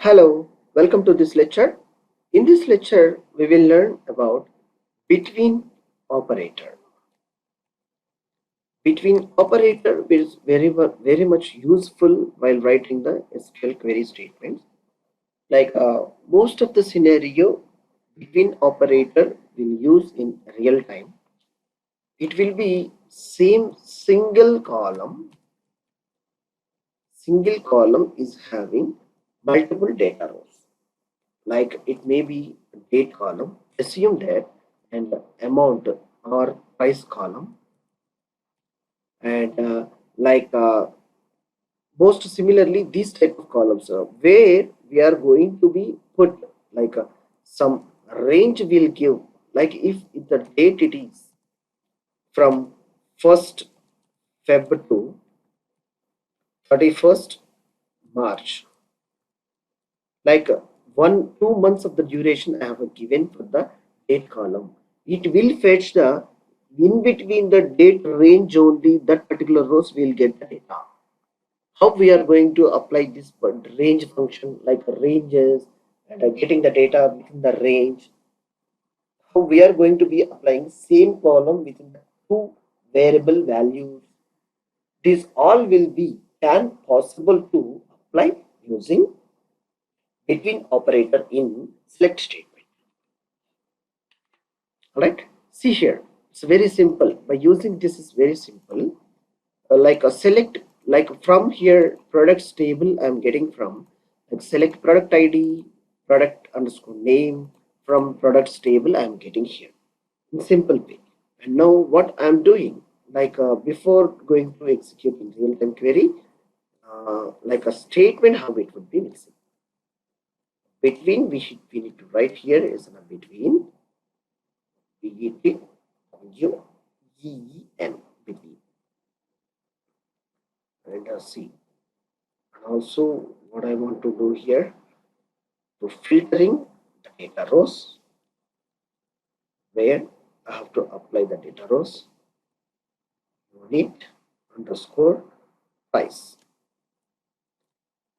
Hello, welcome to this lecture. In this lecture, we will learn about between operator. Between operator is very much useful while writing the SQL query statements. Most of the scenario, between operator will use in real time. It will be same single column. Single column is having multiple data rows. Like it may be a date column, assume that, and amount or price column, and most similarly these type of columns where we are going to be put some range will give, like if the date it is from 1st Feb to 31st March, like 1-2 months of the duration I have given for the date column. It will fetch the in between the date range only, that particular rows will get the data. How we are going to apply this range function, like ranges and getting the data within the range? How we are going to be applying same column within the two variable values? This all will be can possible to apply using between operator in select statement. Alright, see here, it's very simple. By using this is very simple. Like a select, like from here products table I'm getting from, like select product ID, product underscore name. From products table I'm getting here in simple way. And now what I'm doing, before going to execute in real-time query, like a statement, how it would be missing. Between we need to write here is a between between. And see, and also what I want to do here, to filtering the data rows, where I have to apply the data rows unit underscore price,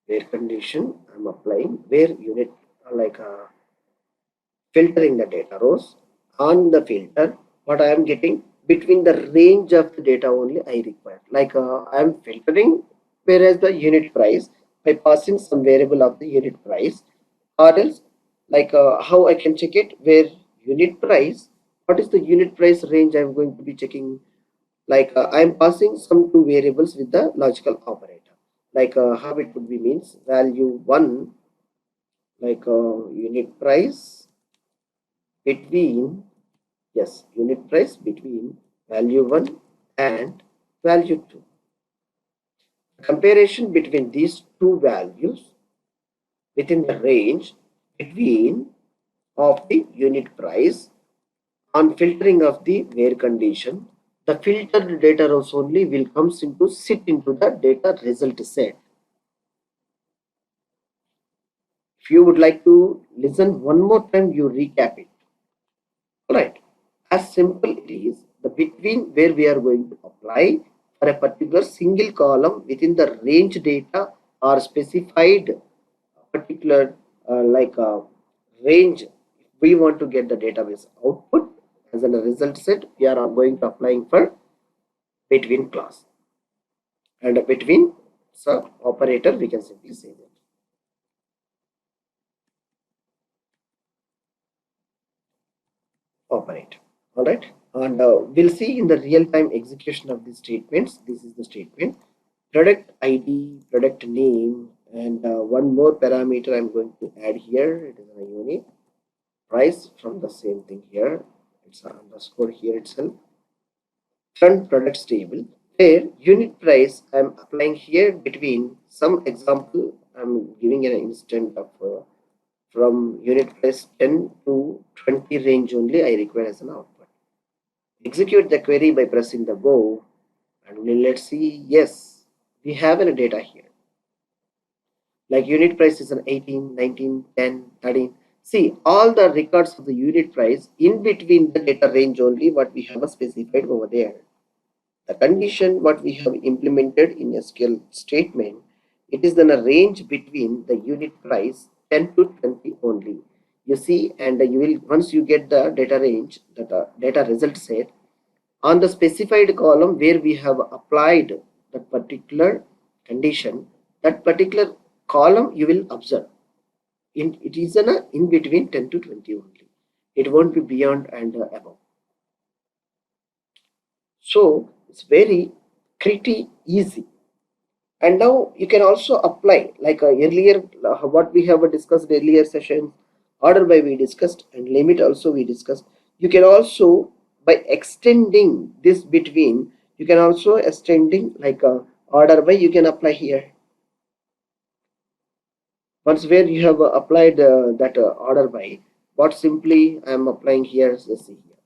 where condition I'm applying, where unit filtering the data rows. On the filter, what I am getting between the range of the data only I require. I am filtering, whereas the unit price by passing some variable of the unit price, or else how I can check it, where unit price, what is the unit price range I am going to be checking. I am passing some two variables with the logical operator. How it would be means value 1, unit price between, yes, unit price between value 1 and value 2. Comparison between these two values within the range between of the unit price. On filtering of the where condition, the filtered data rows only will comes into sit into the data result set. If you would like to listen one more time, you recap it. Alright, as simple it is, the between where we are going to apply for a particular single column within the range data or specified particular range. If we want to get the database output as a result set, we are going to applying for between clause, and a between sub operator we can simply say that. Operator. All right, and we'll see in the real-time execution of these statements. This is the statement: product ID, product name, and one more parameter I'm going to add here. It is a unit price from the same thing here. It's an underscore here itself. Front products table, where unit price I'm applying here between some example. I'm giving an instant of from unit price 10 to 20 range only I require as an output. Execute the query by pressing the go, and let's see. Yes, we have a data here. Like unit price is an 18, 19, 10, 13. See all the records of the unit price in between the data range only what we have specified over there. The condition what we have implemented in SQL statement, it is then a range between the unit price 10 to 20 only. You see, and you will, once you get the data range, data result set, on the specified column where we have applied that particular condition, that particular column you will observe. It is in between 10 to 20 only. It won't be beyond and above. So it's very pretty easy. And now you can also apply like earlier what we have discussed earlier sessions, order by we discussed, and limit also we discussed. You can also, by extending this between, you can also extending like order by you can apply here. Once where you have applied that order by, what simply I am applying here is see here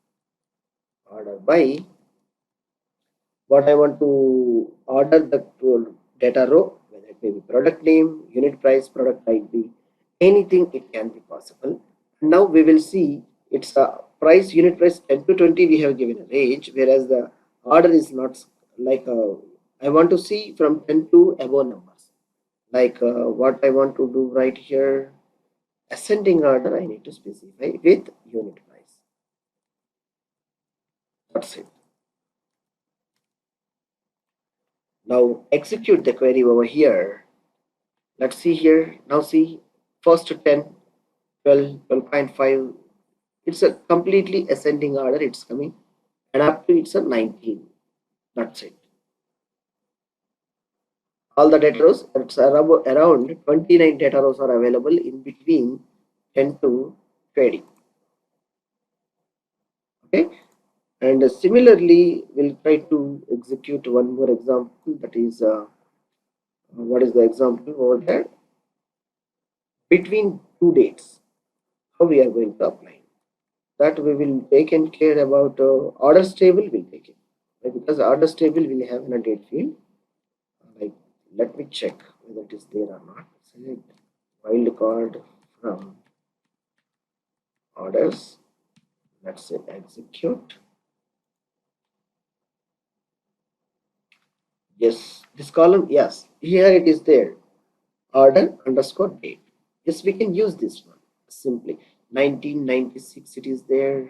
order by what I want to order the data row, whether it may be product name, unit price, product ID, anything it can be possible. Now we will see it's a price, unit price 10 to 20 we have given a range, whereas the order is not like I want to see from 10 to above numbers. Like what I want to do right here, ascending order I need to specify with unit price. That's it. Now execute the query over here. Let's see here. Now see first 10, 12, 12.5. It's a completely ascending order. It's coming, and up to it's a 19. That's it. All the data rows, it's around 29 data rows are available in between 10 to 20. Okay. And similarly, we'll try to execute one more example. That is, what is the example over there? Between two dates, how we are going to apply that. We will take and care about orders table. We'll take it because orders table will have a date field. Like, let me check whether it is there or not. Select wildcard from orders. Let's say execute. Yes, this column, yes, here it is there. Order underscore date. Yes, we can use this one simply. 1996 it is there.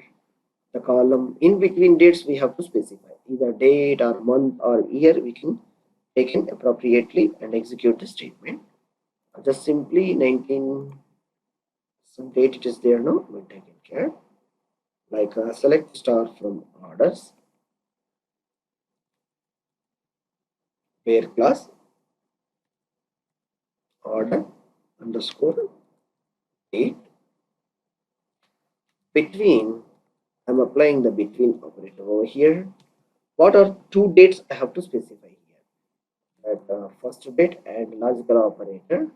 The column in between dates we have to specify either date or month or year. We can take it appropriately and execute the statement. Just simply 19 some date it is there now. We'll take care. Like select star from orders. Where class order underscore date between. I'm applying the between operator over here. What are two dates I have to specify here? That first date and logical operator.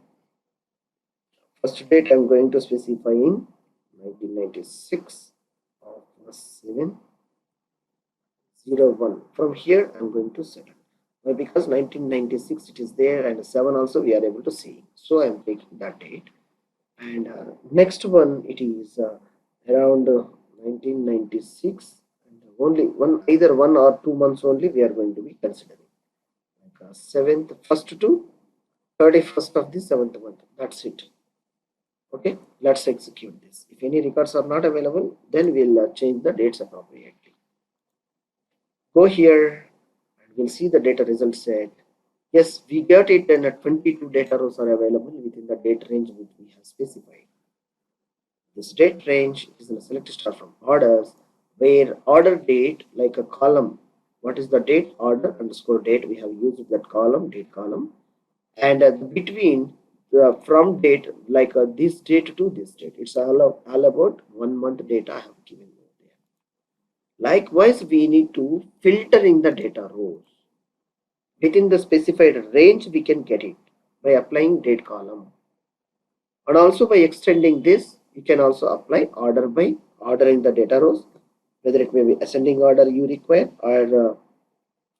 First date I'm going to specify in 1996 of 701. From here I'm going to set it. Because 1996 it is there and 7 also we are able to see. So I'm taking that date. And next one it is around 1996 and only one, either 1 or 2 months only we are going to be considering. Like 7th, 1st to 31st of the 7th month. That's it. Okay, let's execute this. If any records are not available, then we'll change the dates appropriately. Go here and we'll see the data result set. Yes, we got it, and 22 data rows are available within the date range which we have specified. This date range is in a select star from orders, where order date like a column. What is the date? Order underscore date. We have used that column, date column, and between from date like this date to this date. It's all about 1 month data I have given you there. Likewise, we need to filter in the data rows. Within the specified range, we can get it by applying date column. And also by extending this, you can also apply order by order in the data rows, whether it may be ascending order you require or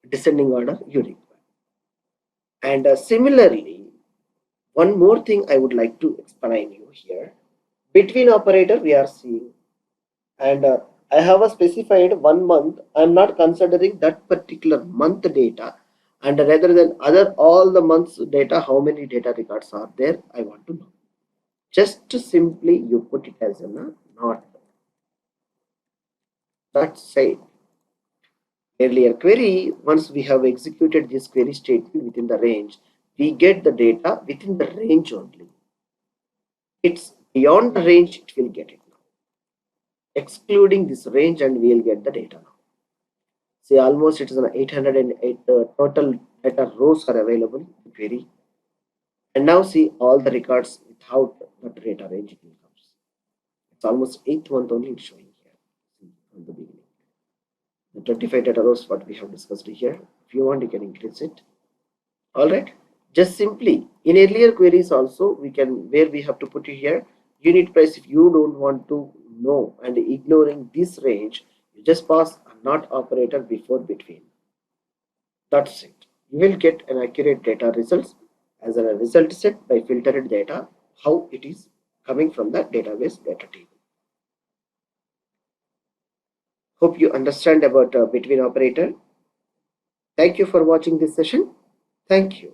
descending order you require. And similarly, one more thing I would like to explain you here. Between operator we are seeing, and I have a specified 1 month. I am not considering that particular month data, and rather than other all the months data, how many data records are there I want to know. Just simply you put it as a not. That's it. Earlier query, once we have executed this query statement within the range, we get the data within the range only. It's beyond the range, it will get it now. Excluding this range and we will get the data now. See, almost it is an 808 total data rows are available in the query. And now see all the records without the data range it comes. It's almost 8th month only it's showing here. See, from the beginning. The 25 data rows what we have discussed here. If you want, you can increase it. All right. Just simply in earlier queries also we can, where we have to put it here unit price. If you don't want to know and ignoring this range, you just pass a not operator before between. That's it. You will get an accurate data results as a result set by filtered data, how it is coming from the database data table. Hope you understand about between operator. Thank you for watching this session. Thank you.